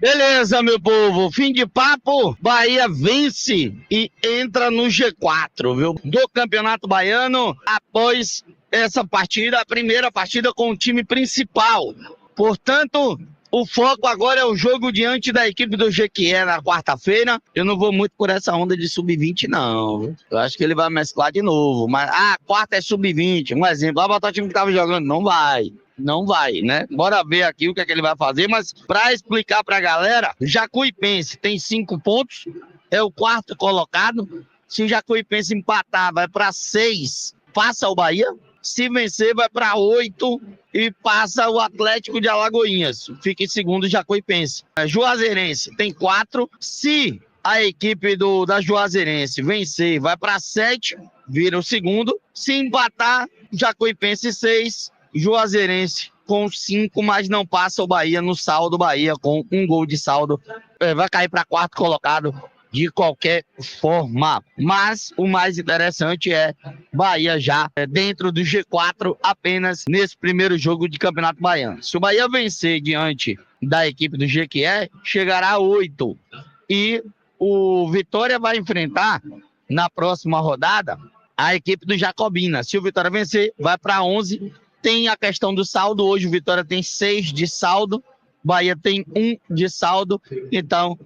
Beleza, meu povo, fim de papo, Bahia vence e entra no G4, viu? Do Campeonato Baiano, após essa partida, a primeira partida com o time principal. Portanto, o foco agora é o jogo diante da equipe do Jequié na quarta-feira. Eu não vou muito por essa onda de sub-20, não, viu? Eu acho que ele vai mesclar de novo, mas, quarta é sub-20, um exemplo, vai botar o time que tava jogando, não vai. Não vai, né? Bora ver aqui o que é que ele vai fazer, mas para explicar para a galera, Jacuipense tem 5 pontos, é o quarto colocado. Se o Jacuipense empatar, vai para 6, passa o Bahia. Se vencer, vai para 8 e passa o Atlético de Alagoinhas. Fica em segundo o Jacuipense. Juazeirense tem 4. Se a equipe da Juazeirense vencer, vai para 7, vira o segundo. Se empatar, Jacuipense 6. Juazeirense com 5, mas não passa o Bahia no saldo. Bahia com 1 gol de saldo vai cair para quarto colocado de qualquer forma. Mas o mais interessante é Bahia já dentro do G4 apenas nesse primeiro jogo de Campeonato Baiano. Se o Bahia vencer diante da equipe do Jequié, chegará a 8. E o Vitória vai enfrentar na próxima rodada a equipe do Jacobina. Se o Vitória vencer, vai para 11. Tem a questão do saldo. Hoje o Vitória tem 6 de saldo, Bahia tem 1 de saldo, então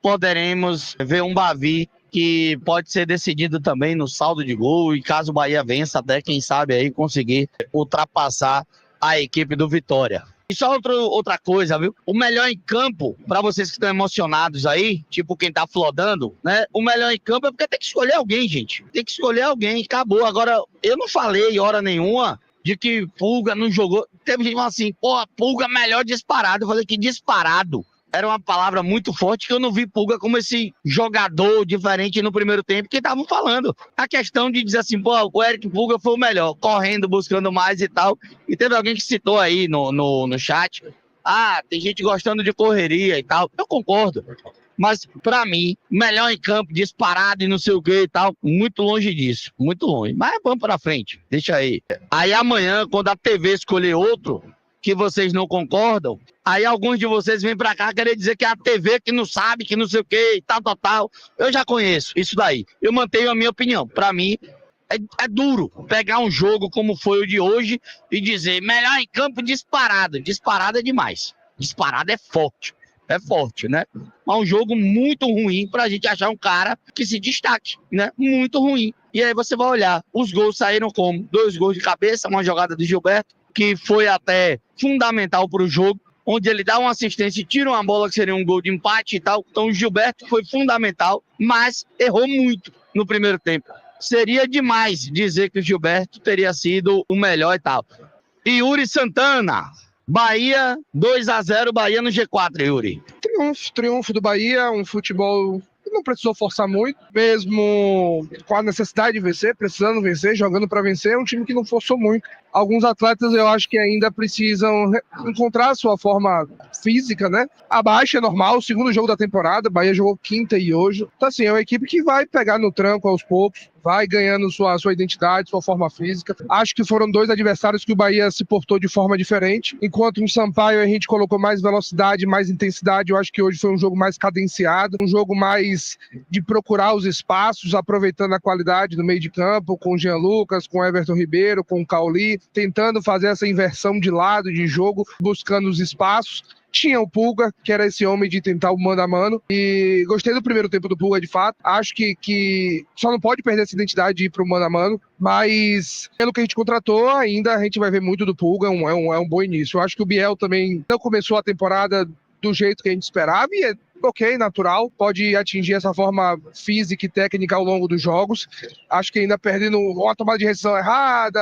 poderemos ver um Bavi que pode ser decidido também no saldo de gol, e caso o Bahia vença, até quem sabe aí conseguir ultrapassar a equipe do Vitória. E só outra coisa, viu? O melhor em campo, para vocês que estão emocionados aí, tipo quem tá flodando, né? O melhor em campo é porque tem que escolher alguém, gente. Tem que escolher alguém, acabou. Agora, eu não falei hora nenhuma de que Pulga não jogou. Teve gente falando assim, pô, Pulga melhor disparado. Eu falei que disparado era uma palavra muito forte, que eu não vi Pulga como esse jogador diferente no primeiro tempo que estavam falando. A questão de dizer assim, pô, o Eric Pulga foi o melhor, correndo, buscando mais e tal. E teve alguém que citou aí no chat, tem gente gostando de correria e tal. Eu concordo. Mas, pra mim, melhor em campo, disparado e não sei o que e tal, muito longe disso, muito longe. Mas vamos pra frente, deixa aí. Aí amanhã, quando a TV escolher outro, que vocês não concordam, aí alguns de vocês vêm pra cá querer dizer que é a TV que não sabe, que não sei o que e tal, tal, tal. Eu já conheço isso daí. Eu mantenho a minha opinião. Pra mim, é duro pegar um jogo como foi o de hoje e dizer melhor em campo disparado. Disparado é demais. Disparado é forte. É forte, né? Mas um jogo muito ruim pra gente achar um cara que se destaque, né? Muito ruim. E aí você vai olhar, os gols saíram como? 2 gols de cabeça, uma jogada de Gilberto, que foi até fundamental pro jogo, onde ele dá uma assistência e tira uma bola que seria um gol de empate e tal. Então o Gilberto foi fundamental, mas errou muito no primeiro tempo. Seria demais dizer que o Gilberto teria sido o melhor e tal. E Yuri Santana, Bahia 2-0, Bahia no G4, Yuri. Triunfo do Bahia, um futebol que não precisou forçar muito, mesmo com a necessidade de vencer, precisando vencer, jogando para vencer, é um time que não forçou muito. Alguns atletas eu acho que ainda precisam encontrar a sua forma física, né? A baixa é normal, o segundo jogo da temporada, o Bahia jogou quinta e hoje. Então, assim, é uma equipe que vai pegar no tranco aos poucos, vai ganhando sua identidade, sua forma física. Acho que foram 2 adversários que o Bahia se portou de forma diferente. Enquanto em Sampaio a gente colocou mais velocidade, mais intensidade, eu acho que hoje foi um jogo mais cadenciado, um jogo mais de procurar os espaços, aproveitando a qualidade do meio de campo, com o Jean Lucas, com o Everton Ribeiro, com o Cauli, tentando fazer essa inversão de lado de jogo, buscando os espaços. Tinha o Pulga, que era esse homem de tentar o mano a mano, e gostei do primeiro tempo do Pulga, de fato. Acho que só não pode perder essa identidade de ir pro mano a mano, mas pelo que a gente contratou, ainda a gente vai ver muito do Pulga, é um bom início. Eu acho que o Biel também não começou a temporada do jeito que a gente esperava, e é ok, natural, pode atingir essa forma física e técnica ao longo dos jogos. Acho que ainda perdendo uma tomada de decisão errada,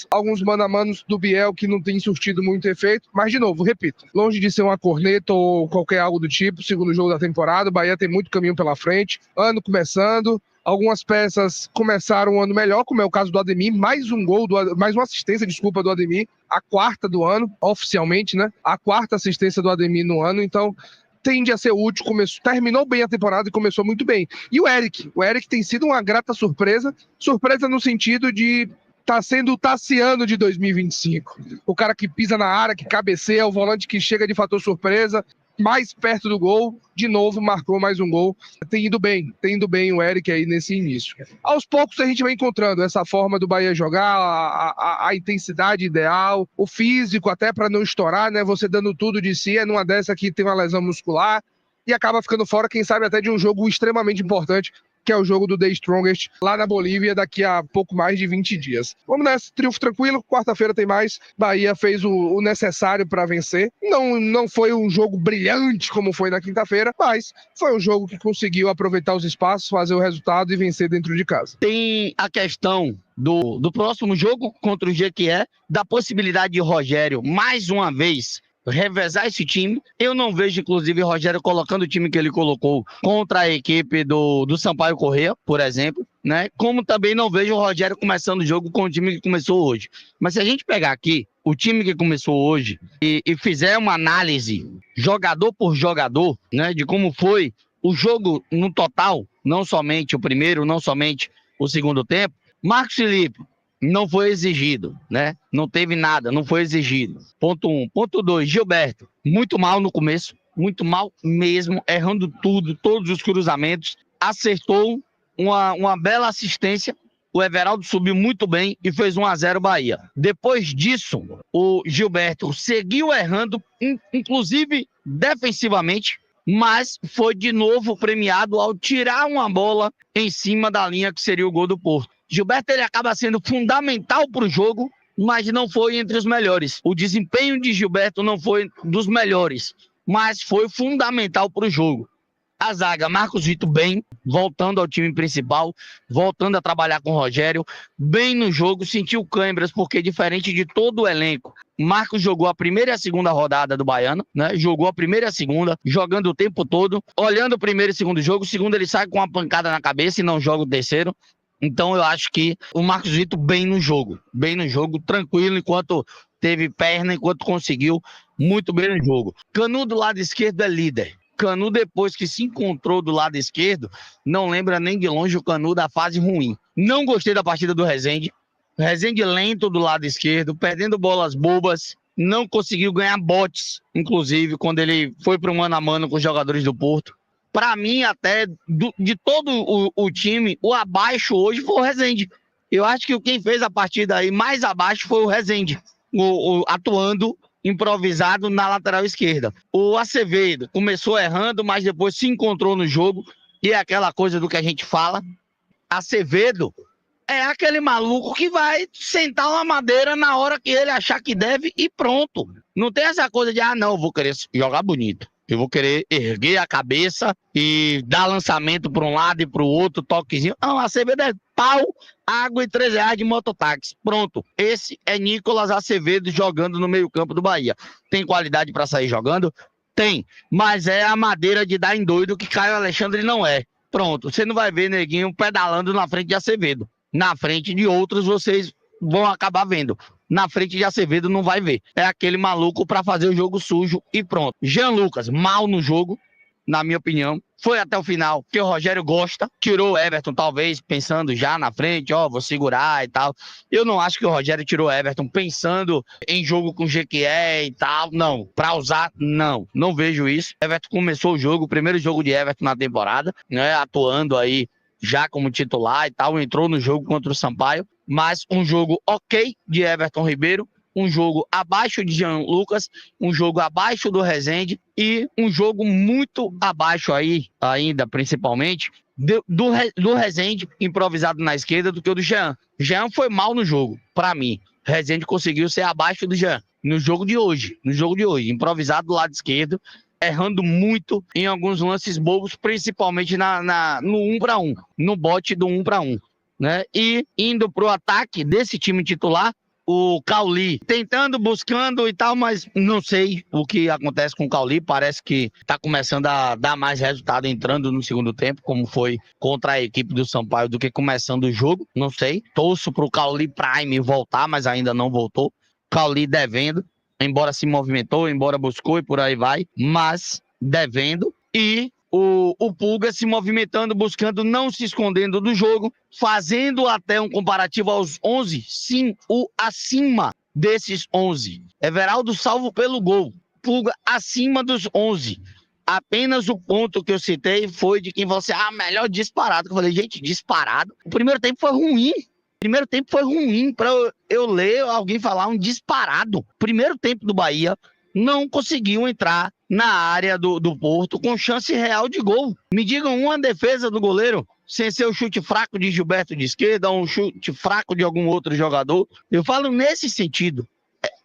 alguns mano a manos do Biel que não tem surtido muito efeito, mas de novo, repito, longe de ser uma corneta ou qualquer algo do tipo, segundo jogo da temporada, o Bahia tem muito caminho pela frente, ano começando. Algumas peças começaram o ano melhor, como é o caso do Ademir, mais uma assistência, do Ademir, a 4ª do ano, oficialmente, né? A 4ª assistência do Ademir no ano, então tende a ser útil, terminou bem a temporada e começou muito bem. E o Eric tem sido uma grata surpresa no sentido de tá sendo o Tassiano de 2025. O cara que pisa na área, que cabeceia, o volante que chega de fator surpresa. mais perto do gol, de novo marcou mais um gol. Tem ido bem o Eric aí nesse início. Aos poucos a gente vai encontrando essa forma do Bahia jogar, a intensidade ideal, o físico até para não estourar, né? Você dando tudo de si, é numa dessa que tem uma lesão muscular e acaba ficando fora, quem sabe até de um jogo extremamente importante, que é o jogo do The Strongest, lá na Bolívia, daqui a pouco mais de 20 dias. Vamos nessa, triunfo tranquilo, quarta-feira tem mais. Bahia fez o necessário para vencer. Não foi um jogo brilhante como foi na quinta-feira, mas foi um jogo que conseguiu aproveitar os espaços, fazer o resultado e vencer dentro de casa. Tem a questão do próximo jogo contra o Jequié, da possibilidade de Rogério, mais uma vez, revezar esse time. Eu não vejo, inclusive, o Rogério colocando o time que ele colocou contra a equipe do Sampaio Corrêa, por exemplo, né? Como também não vejo o Rogério começando o jogo com o time que começou hoje. Mas se a gente pegar aqui o time que começou hoje e fizer uma análise jogador por jogador, né, de como foi o jogo no total, não somente o primeiro, não somente o segundo tempo, Marcos Felipe não foi exigido, né? Não teve nada, não foi exigido. Ponto 1. Ponto 2, Gilberto, muito mal no começo, muito mal mesmo, errando tudo, todos os cruzamentos. Acertou uma bela assistência. O Everaldo subiu muito bem e fez 1-0 Bahia. Depois disso, o Gilberto seguiu errando, inclusive defensivamente, mas foi de novo premiado ao tirar uma bola em cima da linha que seria o gol do Porto. Gilberto, ele acaba sendo fundamental para o jogo, mas não foi entre os melhores. O desempenho de Gilberto não foi dos melhores, mas foi fundamental para o jogo. A zaga, Marcos Vitor bem, voltando ao time principal, voltando a trabalhar com o Rogério, bem no jogo, sentiu câimbras, porque diferente de todo o elenco, Marcos jogou a primeira e a segunda rodada do Baiano, né? Jogou a primeira e a segunda, jogando o tempo todo, olhando o primeiro e segundo jogo, o segundo ele sai com uma pancada na cabeça e não joga o terceiro. Então eu acho que o Marcos Vitor bem no jogo, tranquilo, enquanto teve perna, enquanto conseguiu, muito bem no jogo. Canu do lado esquerdo é líder. Canu, depois que se encontrou do lado esquerdo, não lembra nem de longe o Canu da fase ruim. Não gostei da partida do Rezende. Rezende lento do lado esquerdo, perdendo bolas bobas, não conseguiu ganhar botes, inclusive, quando ele foi para o mano a mano com os jogadores do Porto. Para mim, até, de todo o time, o abaixo hoje foi o Rezende. Eu acho que quem fez a partida aí mais abaixo foi o Rezende, atuando improvisado na lateral esquerda. O Acevedo começou errando, mas depois se encontrou no jogo, e é aquela coisa do que a gente fala. Acevedo é aquele maluco que vai sentar uma madeira na hora que ele achar que deve e pronto. Não tem essa coisa de, não, eu vou querer jogar bonito. Eu vou querer erguer a cabeça e dar lançamento para um lado e para o outro, toquezinho. Não, a Acevedo é pau, água e R$3 de mototáxi. Pronto. Esse é Nicolas Acevedo jogando no meio-campo do Bahia. Tem qualidade para sair jogando? Tem. Mas é a madeira de dar em doido que Caio Alexandre não é. Pronto. Você não vai ver neguinho pedalando na frente de Acevedo. Na frente de outros vocês vão acabar vendo. Na frente de Acevedo não vai ver. É aquele maluco para fazer o jogo sujo e pronto. Jean Lucas, mal no jogo, na minha opinião. Foi até o final, porque o Rogério gosta. Tirou o Everton, talvez, pensando já na frente, vou segurar e tal. Eu não acho que o Rogério tirou o Everton pensando em jogo com Jequié e tal. Não, para usar, não. Não vejo isso. Everton começou o jogo, o primeiro jogo de Everton na temporada, né, atuando aí já como titular e tal, entrou no jogo contra o Sampaio, mas um jogo ok de Everton Ribeiro, um jogo abaixo de Jean Lucas, um jogo abaixo do Rezende e um jogo muito abaixo aí, ainda principalmente, do Rezende, improvisado na esquerda, do que o do Jean. Jean foi mal no jogo, para mim. Rezende conseguiu ser abaixo do Jean no jogo de hoje, improvisado do lado esquerdo, errando muito em alguns lances bobos, principalmente no 1-1, no bote do 1-1, né? E indo pro ataque desse time titular, o Cauli tentando, buscando e tal, mas não sei o que acontece com o Cauli, parece que tá começando a dar mais resultado entrando no segundo tempo, como foi contra a equipe do Sampaio, do que começando o jogo, não sei. Torço pro Cauli Prime voltar, mas ainda não voltou. Cauli devendo, embora se movimentou, embora buscou e por aí vai, mas devendo. E o Pulga se movimentando, buscando, não se escondendo do jogo, fazendo até um comparativo aos 11, sim, o acima desses 11. Everaldo salvo pelo gol. Pulga acima dos 11. Apenas o ponto que eu citei foi de quem você, melhor disparado. Eu falei, gente, disparado. O primeiro tempo foi ruim. Primeiro tempo foi ruim para eu ler alguém falar um disparado. Primeiro tempo do Bahia não conseguiu entrar na área do Porto com chance real de gol. Me digam uma defesa do goleiro sem ser o chute fraco de Gilberto de esquerda ou um chute fraco de algum outro jogador. Eu falo nesse sentido.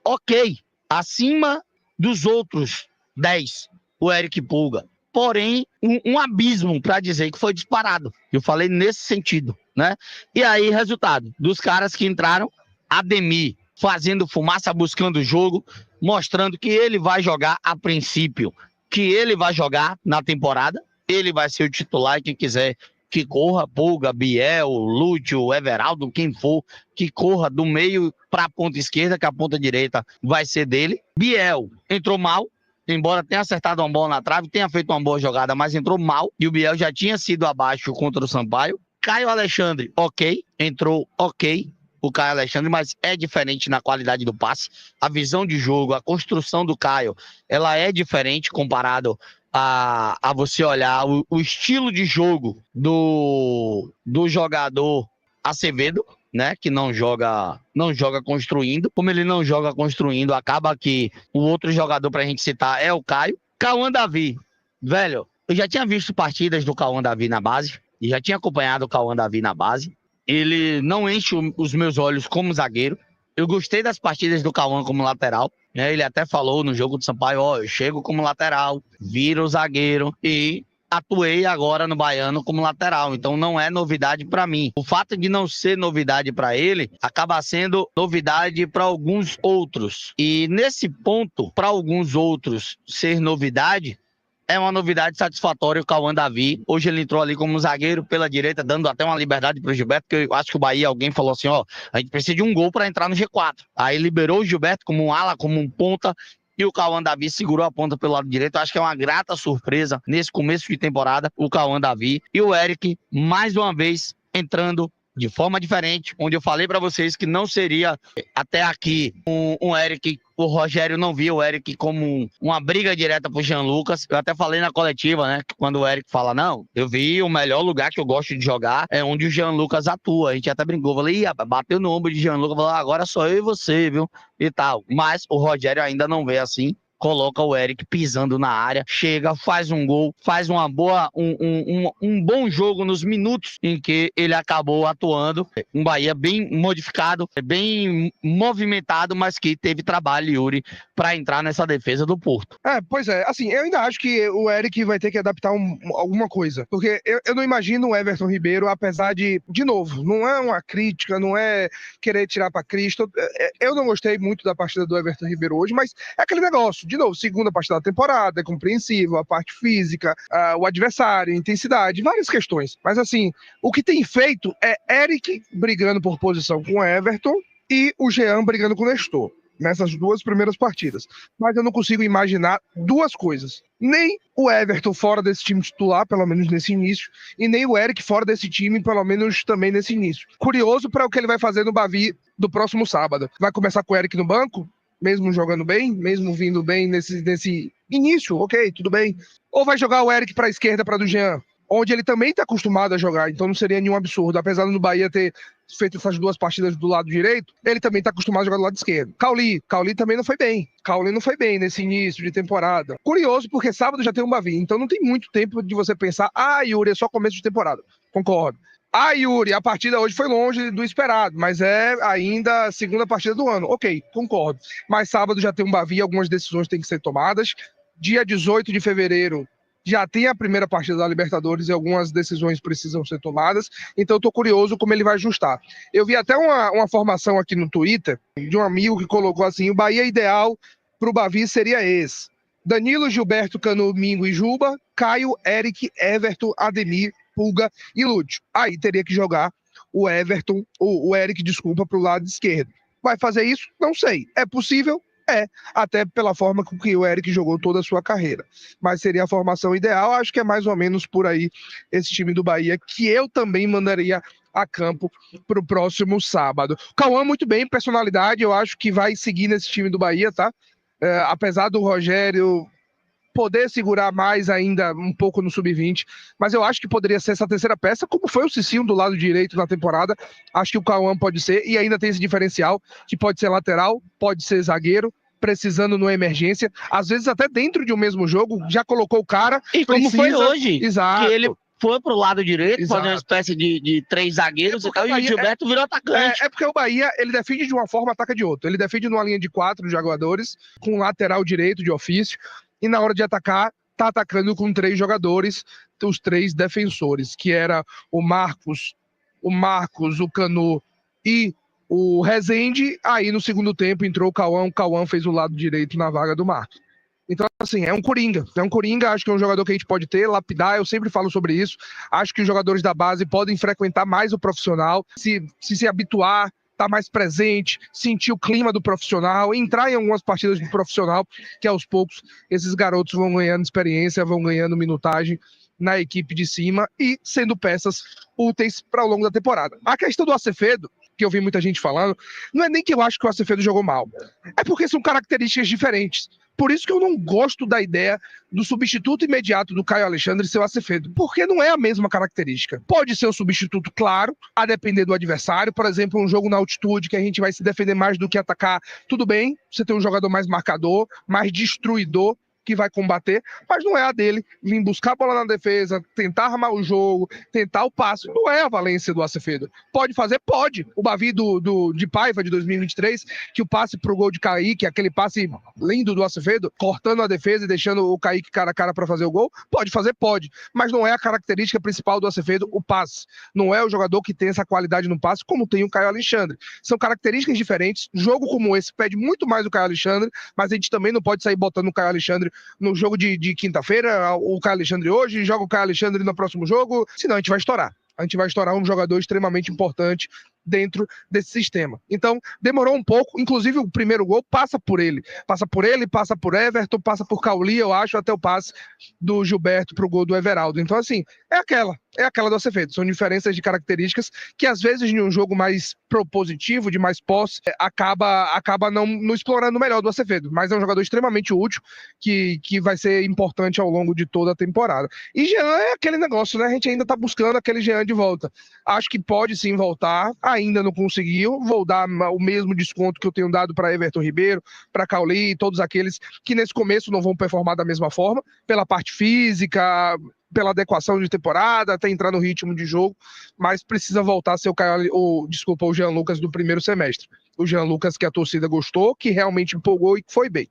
Ok, acima dos outros 10, o Eric Pulga. Porém, um abismo para dizer que foi disparado. Eu falei nesse sentido, né? E aí, resultado, dos caras que entraram, Ademir fazendo fumaça, buscando o jogo, mostrando que ele vai jogar a princípio, que ele vai jogar na temporada, ele vai ser o titular e quem quiser que corra, Pulga, Biel, Lúcio, Everaldo, quem for, que corra do meio para a ponta esquerda, que a ponta direita vai ser dele. Biel entrou mal, embora tenha acertado uma bola na trave, tenha feito uma boa jogada, mas entrou mal, e o Biel já tinha sido abaixo contra o Sampaio. Caio Alexandre, ok, entrou ok, o Caio Alexandre, mas é diferente na qualidade do passe. A visão de jogo, a construção do Caio, ela é diferente comparado a você olhar o estilo de jogo do jogador Acevedo, né, que não joga construindo. Como ele não joga construindo, acaba que o outro jogador pra gente citar é o Caio. Cauã Davi, velho, eu já tinha visto partidas do Cauã Davi na base, e já tinha acompanhado o Cauã Davi na base. Ele não enche os meus olhos como zagueiro. Eu gostei das partidas do Cauã como lateral, né? Ele até falou no jogo do Sampaio, eu chego como lateral, viro zagueiro e atuei agora no Baiano como lateral, então não é novidade para mim. O fato de não ser novidade para ele acaba sendo novidade para alguns outros. E nesse ponto, para alguns outros ser novidade, é uma novidade satisfatória o Cauã Davi. Hoje ele entrou ali como zagueiro pela direita, dando até uma liberdade para o Gilberto, porque eu acho que o Bahia, alguém falou assim, a gente precisa de um gol para entrar no G4. Aí liberou o Gilberto como um ala, como um ponta, e o Cauã Davi segurou a ponta pelo lado direito. Eu acho que é uma grata surpresa nesse começo de temporada, o Cauã Davi. E o Eric, mais uma vez, entrando de forma diferente, onde eu falei para vocês que não seria até aqui um Eric. O Rogério não via o Eric como uma briga direta pro Jean Lucas. Eu até falei na coletiva, né? Que quando o Eric fala, não, eu vi o melhor lugar que eu gosto de jogar é onde o Jean Lucas atua. A gente até brincou, falei, bateu no ombro de Jean Lucas, falou, agora só eu e você, viu? E tal. Mas o Rogério ainda não vê assim. Coloca o Eric pisando na área, chega, faz um gol, faz um bom jogo nos minutos em que ele acabou atuando. Um Bahia bem modificado, bem movimentado, mas que teve trabalho, Yuri, para entrar nessa defesa do Porto. Pois é, assim, eu ainda acho que o Eric vai ter que adaptar alguma coisa, porque eu não imagino o Everton Ribeiro, apesar de novo, não é uma crítica, não é querer tirar para Cristo. Eu não gostei muito da partida do Everton Ribeiro hoje, mas é aquele negócio. De novo, segunda partida da temporada, é compreensível, a parte física, o adversário, a intensidade, várias questões. Mas assim, o que tem feito é Eric brigando por posição com o Everton e o Jean brigando com o Nestor, nessas duas primeiras partidas. Mas eu não consigo imaginar duas coisas. Nem o Everton fora desse time titular, pelo menos nesse início, e nem o Eric fora desse time, pelo menos também nesse início. Curioso para o que ele vai fazer no Bavi do próximo sábado. Vai começar com o Eric no banco? Mesmo jogando bem, mesmo vindo bem nesse início, ok, tudo bem. Ou vai jogar o Eric para a esquerda, para do Jean, onde ele também está acostumado a jogar, então não seria nenhum absurdo. Apesar do Bahia ter feito essas duas partidas do lado direito, ele também está acostumado a jogar do lado esquerdo. Cauli também não foi bem. Cauli não foi bem nesse início de temporada. Curioso, porque sábado já tem um Bavi, então não tem muito tempo de você pensar, Yuri, é só começo de temporada. Concordo. Yuri, a partida hoje foi longe do esperado, mas é ainda a segunda partida do ano. Ok, concordo. Mas sábado já tem um Bavi, algumas decisões têm que ser tomadas. Dia 18 de fevereiro já tem a primeira partida da Libertadores e algumas decisões precisam ser tomadas. Então eu tô curioso como ele vai ajustar. Eu vi até uma formação aqui no Twitter de um amigo que colocou assim, o Bahia ideal pro Bavi seria esse. Danilo, Gilberto, Canu, Mingo e Juba, Caio, Eric, Everton, Ademir, Pulga e Lúcio. Aí teria que jogar o Everton, o Eric, desculpa, pro lado esquerdo. Vai fazer isso? Não sei. É possível? É. Até pela forma com que o Eric jogou toda a sua carreira. Mas seria a formação ideal. Acho que é mais ou menos por aí esse time do Bahia, que eu também mandaria a campo pro próximo sábado. Cauã muito bem, personalidade, eu acho que vai seguir nesse time do Bahia, tá? apesar do Rogério poder segurar mais ainda um pouco no sub-20, mas eu acho que poderia ser essa terceira peça, como foi o Cicinho do lado direito na temporada. Acho que o Cauã pode ser, e ainda tem esse diferencial, que pode ser lateral, pode ser zagueiro, precisando numa emergência, às vezes até dentro de um mesmo jogo, já colocou o cara. E como foi hoje, exato, que ele foi pro lado direito, exato, fazer uma espécie de três zagueiros e tal, e o Gilberto virou atacante. É porque o Bahia, ele defende de uma forma, ataca de outra. Ele defende numa linha de 4 jogadores, com lateral direito de ofício, e na hora de atacar, tá atacando com 3 jogadores, os 3 defensores, que era o Marcos, o Canu e o Rezende. Aí no segundo tempo entrou o Cauã fez o lado direito na vaga do Marcos. Então, assim, é um coringa, acho que é um jogador que a gente pode ter, lapidar, eu sempre falo sobre isso, acho que os jogadores da base podem frequentar mais o profissional, se habituar, estar mais presente, sentir o clima do profissional, entrar em algumas partidas do profissional, que aos poucos esses garotos vão ganhando experiência, vão ganhando minutagem na equipe de cima e sendo peças úteis para o longo da temporada. A questão do Acevedo, que eu vi muita gente falando, não é nem que eu acho que o Acevedo jogou mal, é porque são características diferentes. Por isso que eu não gosto da ideia do substituto imediato do Caio Alexandre ser o Acevedo, porque não é a mesma característica. Pode ser um substituto, claro, a depender do adversário. Por exemplo, um jogo na altitude que a gente vai se defender mais do que atacar. Tudo bem, você tem um jogador mais marcador, mais destruidor, que vai combater, mas não é a dele vir buscar a bola na defesa, tentar armar o jogo, tentar o passe. Não é a valência do Acevedo. Pode fazer? Pode. O Bavi de Paiva de 2023, que o passe pro gol de Kaique, aquele passe lindo do Acevedo, cortando a defesa e deixando o Kaique cara a cara para fazer o gol, pode fazer? Pode. Mas não é a característica principal do Acevedo, o passe. Não é o jogador que tem essa qualidade no passe, como tem o Caio Alexandre. São características diferentes. Jogo como esse pede muito mais o Caio Alexandre, mas a gente também não pode sair botando o Caio Alexandre no jogo de quinta-feira, o Caio Alexandre hoje, joga o Caio Alexandre no próximo jogo, senão a gente vai estourar. A gente vai estourar um jogador extremamente importante dentro desse sistema. Então, demorou um pouco, inclusive o primeiro gol passa por ele, passa por Everton, passa por Cauli, eu acho, até o passe do Gilberto pro gol do Everaldo. Então, assim, é aquela do Acevedo, são diferenças de características que às vezes em um jogo mais propositivo, de mais posse, acaba não explorando melhor do Acevedo, mas é um jogador extremamente útil que vai ser importante ao longo de toda a temporada. E Jean é aquele negócio, né? A gente ainda tá buscando aquele Jean de volta. Acho que pode sim voltar, ainda não conseguiu, vou dar o mesmo desconto que eu tenho dado para Everton Ribeiro, para Cauli e todos aqueles que nesse começo não vão performar da mesma forma, pela parte física, pela adequação de temporada, até entrar no ritmo de jogo, mas precisa voltar a ser o Jean Lucas do primeiro semestre. O Jean Lucas que a torcida gostou, que realmente empolgou e que foi bem.